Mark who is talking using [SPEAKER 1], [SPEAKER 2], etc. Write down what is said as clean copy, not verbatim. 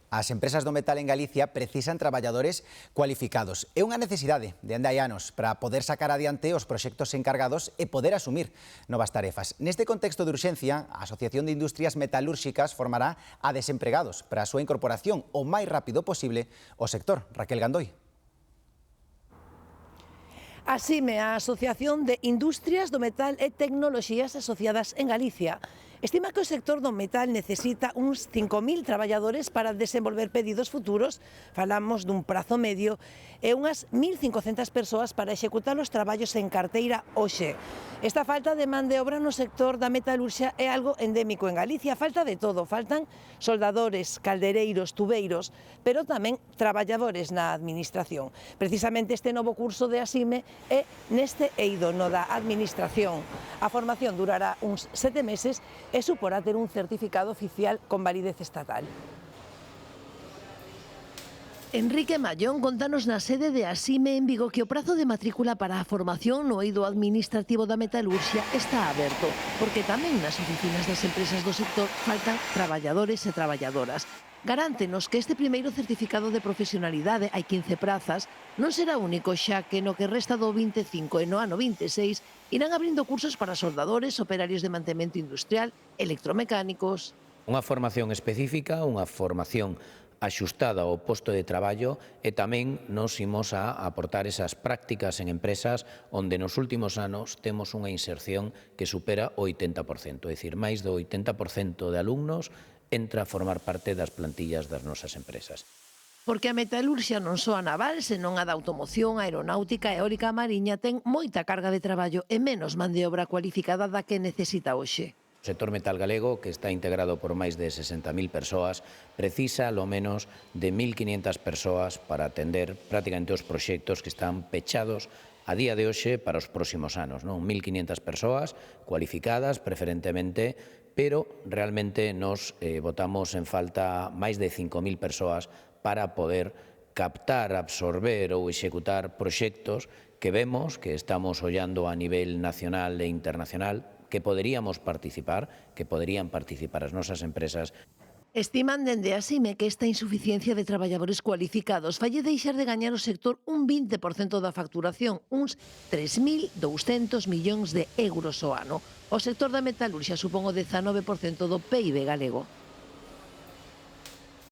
[SPEAKER 1] As empresas do metal en Galicia precisan traballadores cualificados. É unha necesidade de anda hai anos para poder sacar adiante os proxectos encargados e poder asumir novas tarefas. Neste contexto de urxencia, a Asociación de Industrias Metalúrxicas formará a desempregados para a súa incorporación o máis rápido posible ao sector. Raquel Gandoi.
[SPEAKER 2] Asime a Asociación de Industrias do Metal e Tecnoloxías Asociadas en Galicia. Estima que o sector do metal necesita uns 5.000 traballadores para desenvolver pedidos futuros, falamos dun prazo medio, e unhas 1.500 persoas para executar os traballos en carteira hoxe. Esta falta de man de obra no sector da metalurxia é algo endémico en Galicia, falta de todo, faltan soldadores, caldereiros, tubeiros, pero tamén traballadores na administración. Precisamente este novo curso de Asime é neste eido, no da administración. A formación durará uns 7 meses e suporá ter un certificado oficial con validez estatal. Enrique Mallón contanos na sede de Asime en Vigo que o prazo de matrícula para a formación no eido administrativo da metalurxia está aberto, porque tamén nas oficinas das empresas do sector faltan traballadores e traballadoras. Garántenos que este primeiro certificado de profesionalidade, hai 15 prazas, non será único, xa que no que resta do 25 e no ano 26 irán abrindo cursos para soldadores, operarios de mantemento industrial, electromecánicos.
[SPEAKER 3] Unha formación específica, unha formación axustada ao posto de traballo e tamén nos imos a aportar esas prácticas en empresas onde nos últimos anos temos unha inserción que supera o 80%, é dicir, máis do 80% de alumnos entra a formar parte das plantillas das nosas empresas.
[SPEAKER 2] Porque a metalurxia non só a naval, senón a da automoción, aeronáutica e eólica mariña ten moita carga de traballo e menos man de obra cualificada da que necesita hoxe.
[SPEAKER 3] O sector metal galego, que está integrado por máis de 60.000 persoas, precisa ao menos de 1.500 persoas para atender prácticamente os proxectos que están pechados a día de hoxe para os próximos anos. 1.500 persoas cualificadas preferentemente, pero realmente nos botamos en falta máis de 5.000 persoas para poder captar, absorber ou executar proxectos que vemos que estamos ollando a nivel nacional e internacional, que poderíamos participar, que poderían participar as nosas empresas.
[SPEAKER 2] Estiman dende Asime que esta insuficiencia de traballadores cualificados falle deixar de gañar o sector un 20% da facturación, uns 3.200 millóns de euros ao ano. O sector da metalurxia supón o 19% do PIB galego.